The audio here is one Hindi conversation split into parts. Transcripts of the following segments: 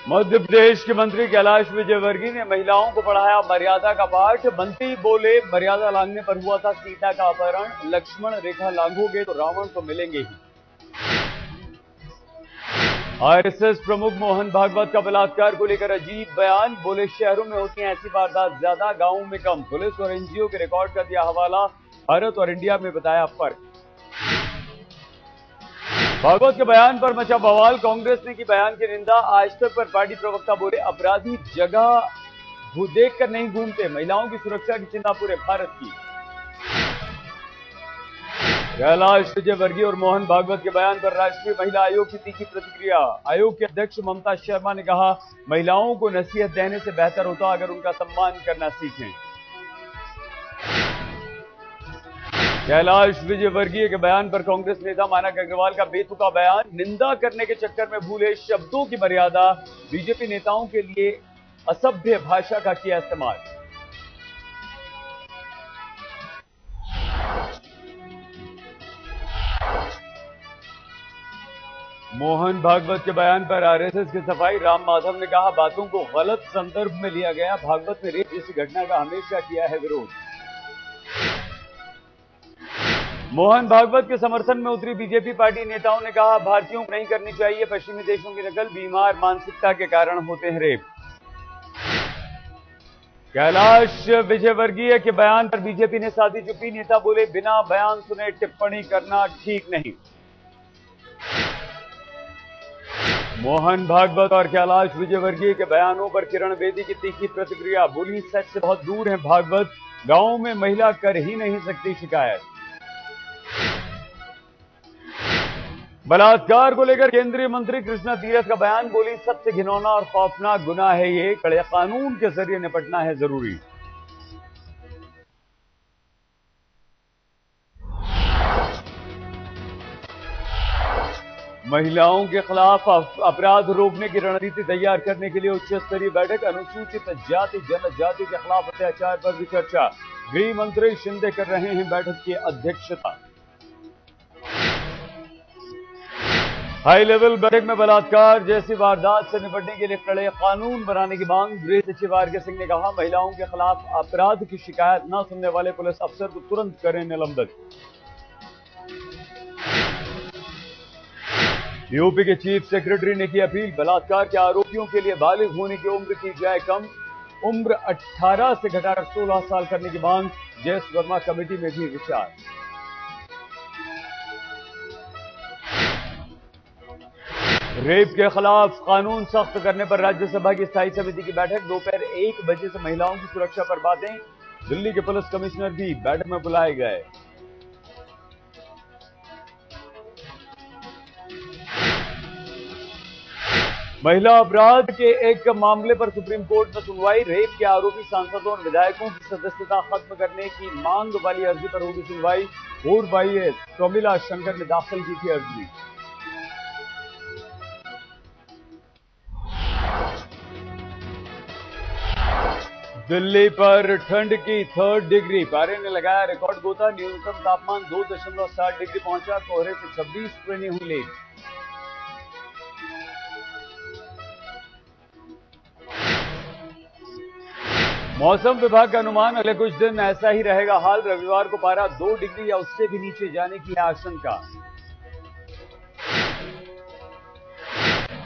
मध्य प्रदेश के मंत्री कैलाश विजयवर्गीय ने महिलाओं को पढ़ाया मर्यादा का पाठ। मंत्री बोले, मर्यादा लांघने पर हुआ था सीता का अपहरण। लक्ष्मण रेखा लांघोगे तो रावण तो मिलेंगे ही। आरएसएस प्रमुख मोहन भागवत का बलात्कार को लेकर अजीब बयान। बोले, शहरों में होती हैं ऐसी वारदात ज्यादा, गांवों में कम। पुलिस और एनजीओ के रिकॉर्ड का दिया हवाला। भारत और इंडिया में बताया फर्क। भागवत के बयान पर मचा बवाल। कांग्रेस ने की बयान की निंदा। आज तक पर पार्टी प्रवक्ता बोले, अपराधी जगह देखकर नहीं घूमते। महिलाओं की सुरक्षा की चिंता पूरे भारत की। कैलाश विजयवर्गीय और मोहन भागवत के बयान पर राष्ट्रीय महिला आयोग की तीखी प्रतिक्रिया। आयोग के अध्यक्ष ममता शर्मा ने कहा, महिलाओं को नसीहत देने से बेहतर होता अगर उनका सम्मान करना सीखें। कैलाश विजयवर्गीय के बयान पर कांग्रेस नेता मानक अग्रवाल का बेतुका बयान। निंदा करने के चक्कर में भूले शब्दों की मर्यादा। बीजेपी नेताओं के लिए असभ्य भाषा का किया इस्तेमाल। मोहन भागवत के बयान पर आरएसएस की सफाई। राम माधव ने कहा, बातों को गलत संदर्भ में लिया गया। भागवत ने रेप जैसी घटना का हमेशा किया है विरोध। मोहन भागवत के समर्थन में उतरी बीजेपी पार्टी नेताओं ने कहा, भारतीयों को नहीं करनी चाहिए पश्चिमी देशों की नकल। बीमार मानसिकता के कारण होते हैं रेप। कैलाश विजयवर्गीय के बयान पर बीजेपी ने साधी चुप्पी। नेता बोले, बिना बयान सुने टिप्पणी करना ठीक नहीं। मोहन भागवत और कैलाश विजयवर्गीय के बयानों पर किरण बेदी की तीखी प्रतिक्रिया। बोली, सच से बहुत दूर है भागवत। गांव में महिला कर ही नहीं सकती शिकायत। बलात्कार को लेकर केंद्रीय मंत्री कृष्णा तीरथ का बयान। बोली, सबसे घिनौना और खौफनाक गुनाह है ये। कड़े कानून के जरिए निपटना है जरूरी। महिलाओं के खिलाफ अपराध रोकने की रणनीति तैयार करने के लिए उच्च स्तरीय बैठक। अनुसूचित जाति जनजाति के खिलाफ अत्याचार पर भी चर्चा। गृह मंत्री शिंदे कर रहे हैं बैठक की अध्यक्षता। हाई लेवल बैठक में बलात्कार जैसी वारदात से निपटने के लिए कड़े कानून बनाने की मांग। गृह सचिव आर.के. सिंह ने कहा, महिलाओं के खिलाफ अपराध की शिकायत न सुनने वाले पुलिस अफसर को तुरंत करें निलंबित। यूपी के चीफ सेक्रेटरी ने की अपील। बलात्कार के आरोपियों के लिए बालिग होने की उम्र की जाए कम। उम्र 18 से घटाकर 16 साल करने की मांग। जयस वर्मा कमेटी में भी विचार। रेप के खिलाफ कानून सख्त करने पर राज्यसभा की स्थायी समिति की बैठक। दोपहर 1 बजे से महिलाओं की सुरक्षा पर बातें। दिल्ली के पुलिस कमिश्नर भी बैठक में बुलाए गए। महिला अपराध के एक मामले पर सुप्रीम कोर्ट में सुनवाई। रेप के आरोपी सांसदों और विधायकों की सदस्यता खत्म करने की मांग वाली अर्जी पर होगी सुनवाई। पूर्व आईएएस प्रमिला शंकर ने दाखिल की थी अर्जी। दिल्ली पर ठंड की 3rd डिग्री। पारे ने लगाया रिकॉर्ड गोता। न्यूनतम तापमान 2.7 डिग्री पहुंचा। कोहरे से 26 ट्रेनें हुई लेट। मौसम विभाग का अनुमान, अगले कुछ दिन ऐसा ही रहेगा हाल। रविवार को पारा 2 डिग्री या उससे भी नीचे जाने की आशंका।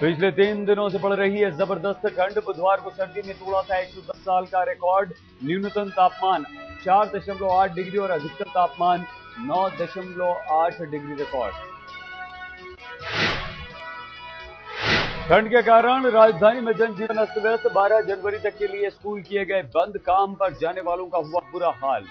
पिछले 3 दिनों से पड़ रही है जबरदस्त ठंड। बुधवार को सर्दी ने तोड़ा था 110 साल का रिकॉर्ड। न्यूनतम तापमान 4.8 डिग्री और अधिकतम तापमान 9.8 डिग्री रिकॉर्ड। ठंड के कारण राजधानी में जनजीवन अस्त व्यस्त। 12 जनवरी तक के लिए स्कूल किए गए बंद। काम पर जाने वालों का हुआ बुरा हाल।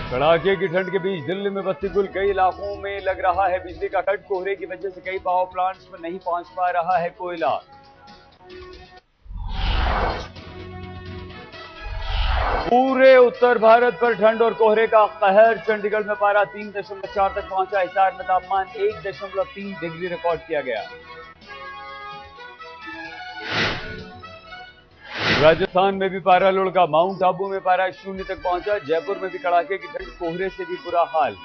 कड़ाके की ठंड के बीच दिल्ली में बत्ती गुल। कई इलाकों में लग रहा है बिजली का कट। कोहरे की वजह से कई पावर प्लांट्स में नहीं पहुंच पा रहा है कोयला। पूरे उत्तर भारत पर ठंड और कोहरे का कहर। चंडीगढ़ में पारा 3.4 तक पहुंचा। हिसार में तापमान 1.3 डिग्री रिकॉर्ड किया गया। राजस्थान में भी पारा लुढ़का। माउंट आबू में पारा 0 तक पहुंचा। जयपुर में भी कड़ाके की ठंड। कोहरे से भी बुरा हाल।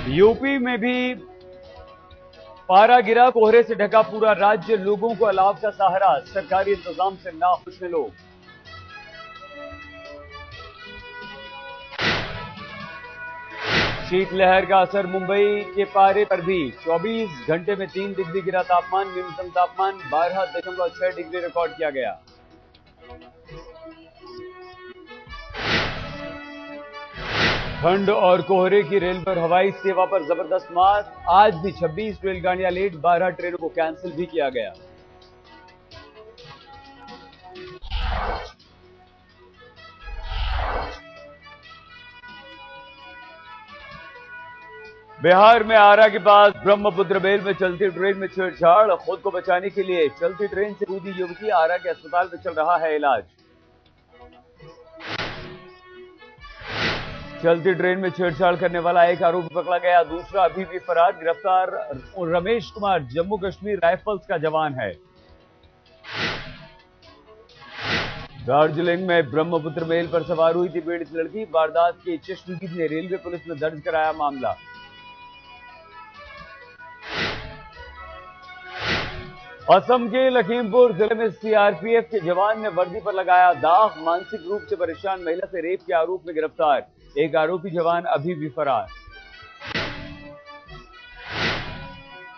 यूपी में भी पारा गिरा, कोहरे से ढका पूरा राज्य, लोगों को अलाव का सहारा, सरकारी इंतजाम से नाखुश हैं लोग। शीतलहर का असर मुंबई के पारे पर भी, 24 घंटे में 3 डिग्री गिरा तापमान, न्यूनतम तापमान 12.6 डिग्री रिकॉर्ड किया गया। ठंड और कोहरे की रेलवे और हवाई सेवा पर जबरदस्त मार, आज भी 26 रेलगाड़ियां लेट, 12 ट्रेनों को कैंसिल भी किया गया। बिहार में आरा के पास ब्रह्मपुत्र बेल में चलती ट्रेन में छेड़छाड़, खुद को बचाने के लिए चलती ट्रेन से कूदी युवती, आरा के अस्पताल में चल रहा है इलाज। चलती ट्रेन में छेड़छाड़ करने वाला एक आरोपी पकड़ा गया, दूसरा अभी भी फरार। गिरफ्तार रमेश कुमार जम्मू कश्मीर राइफल्स का जवान है। दार्जिलिंग में ब्रह्मपुत्र मेल पर सवार हुई थी पीड़ित लड़की, वारदात की चश्मदीद ने रेलवे पुलिस में दर्ज कराया मामला। असम के लखीमपुर जिले में सीआरपीएफ के जवान ने वर्दी पर लगाया दाग, मानसिक रूप से परेशान महिला से रेप के आरोप में गिरफ्तार, एक आरोपी जवान अभी भी फरार।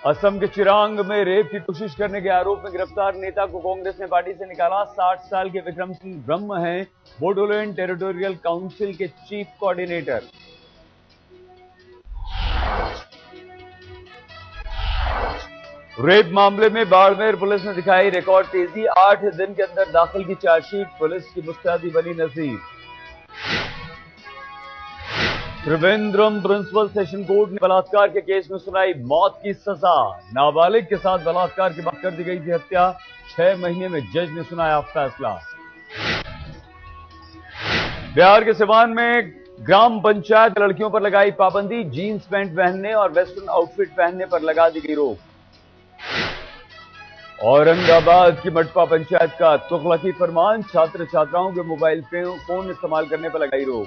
असम के चिरांग में रेप की कोशिश करने के आरोप में गिरफ्तार नेता को कांग्रेस ने पार्टी से निकाला, 60 साल के विक्रम सिंह ब्रह्म हैं बोडोलैंड टेरिटोरियल काउंसिल के चीफ कोऑर्डिनेटर। रेप मामले में बाड़मेर पुलिस ने दिखाई रिकॉर्ड तेजी, 8 दिन के अंदर दाखिल की चार्जशीट, पुलिस की मुस्तैदी बनी नसीब। त्रिवेंद्रम प्रिंसिपल सेशन कोर्ट ने बलात्कार के केस में सुनाई मौत की सजा, नाबालिग के साथ बलात्कार के बाद कर दी गई थी हत्या, 6 महीने में जज ने सुनाया फैसला। बिहार के सिवान में ग्राम पंचायत लड़कियों पर लगाई पाबंदी, जीन्स पैंट पहनने और वेस्टर्न आउटफिट पहनने पर लगा दी गई रोक। औरंगाबाद की मटपा पंचायत का तुगलकी फरमान, छात्र छात्राओं के मोबाइल फोन इस्तेमाल करने पर लगाई रोक।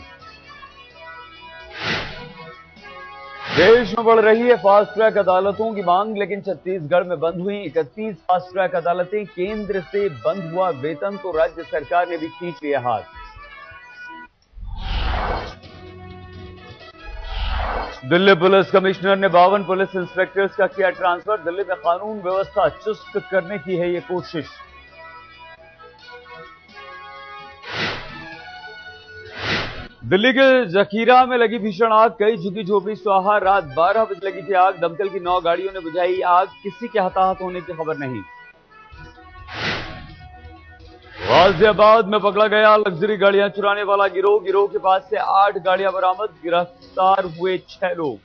देश में बढ़ रही है फास्ट ट्रैक अदालतों की मांग, लेकिन छत्तीसगढ़ में बंद हुई 31 फास्ट ट्रैक अदालतें, केंद्र से बंद हुआ वेतन तो राज्य सरकार ने भी खींच लिया हाथ। दिल्ली पुलिस कमिश्नर ने 52 पुलिस इंस्पेक्टर्स का किया ट्रांसफर, दिल्ली में कानून व्यवस्था चुस्त करने की है ये कोशिश। दिल्ली के जखीरा में लगी भीषण आग, कई झुग्गी झोपड़ी स्वाहा, रात 12 बजे लगी थी आग, दमकल की 9 गाड़ियों ने बुझाई आग, किसी के हताहत होने की खबर नहीं। गाजियाबाद में पकड़ा गया लग्जरी गाड़ियां चुराने वाला गिरोह, गिरोह के पास से 8 गाड़ियां बरामद, गिरफ्तार हुए 6 लोग।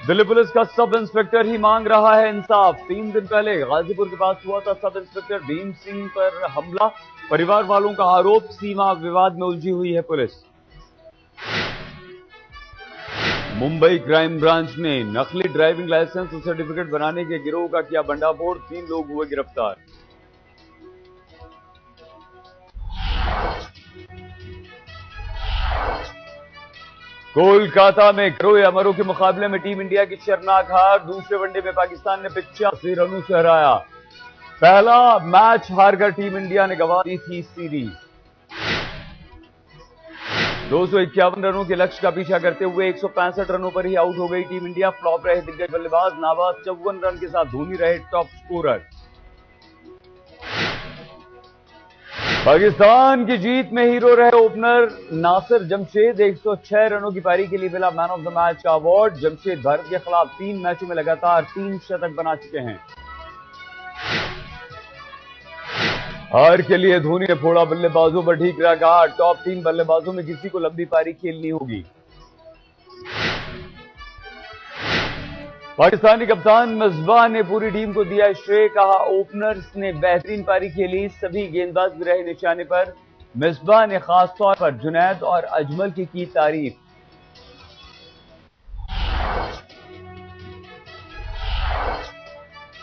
दिल्ली पुलिस का सब इंस्पेक्टर ही मांग रहा है इंसाफ, 3 दिन पहले गाजीपुर के पास हुआ था सब इंस्पेक्टर भीम सिंह पर हमला, परिवार वालों का आरोप, सीमा विवाद में उलझी हुई है पुलिस। मुंबई क्राइम ब्रांच ने नकली ड्राइविंग लाइसेंस और सर्टिफिकेट बनाने के गिरोह का किया भंडाफोड़, 3 लोग हुए गिरफ्तार। कोलकाता में करोए अमरों के मुकाबले में टीम इंडिया की शर्मनाक हार, दूसरे वनडे में पाकिस्तान ने 85 रनों से हराया, पहला मैच हारकर टीम इंडिया ने गंवा दी थी सीरीज। 251 रनों के लक्ष्य का पीछा करते हुए 165 रनों पर ही आउट हो गई टीम इंडिया, फ्लॉप रहे दिग्गज बल्लेबाज, नाबाद 54 रन के साथ धोनी रहे टॉप स्कोरर। पाकिस्तान की जीत में हीरो रहे ओपनर नासिर जमशेद, 106 रनों की पारी के लिए मिला मैन ऑफ द मैच का अवार्ड। जमशेद भारत के खिलाफ 3 मैचों में लगातार 3 शतक बना चुके हैं। हार के लिए धोनी ने फोड़ा बल्लेबाजों पर ठीक रहा, टॉप 3 बल्लेबाजों में किसी को लंबी पारी खेलनी होगी। पाकिस्तानी कप्तान मिसबाह ने पूरी टीम को दिया श्रेय, कहा ओपनर्स ने बेहतरीन पारी खेली, सभी गेंदबाज भी रहे निशाने पर। मिसबाह ने खासतौर पर जुनैद और अजमल की तारीफ।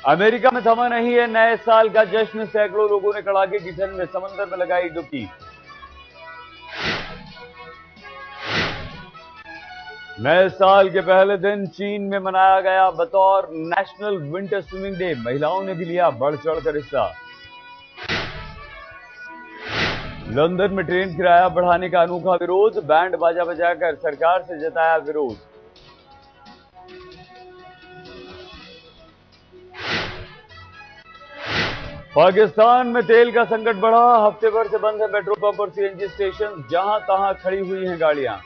अमेरिका में थमा नहीं है नए साल का जश्न, सैकड़ों लोगों ने कड़ाके की ठंड में समंदर में लगाई डुबकी। नए साल के पहले दिन चीन में मनाया गया बतौर नेशनल विंटर स्विमिंग डे। महिलाओं ने भी लिया बढ़ चढ़कर हिस्सा। लंदन में ट्रेन किराया बढ़ाने का अनोखा विरोध, बैंड बाजा बजाकर सरकार से जताया विरोध। पाकिस्तान में तेल का संकट बढ़ा, हफ्ते भर से बंद है पेट्रोल पंप और सीएनजी स्टेशन, जहां तहां खड़ी हुई हैं गाड़ियां।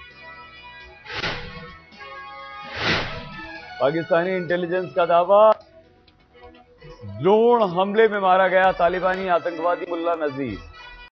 पाकिस्तानी इंटेलिजेंस का दावा, ड्रोन हमले में मारा गया तालिबानी आतंकवादी मुल्ला नजीर।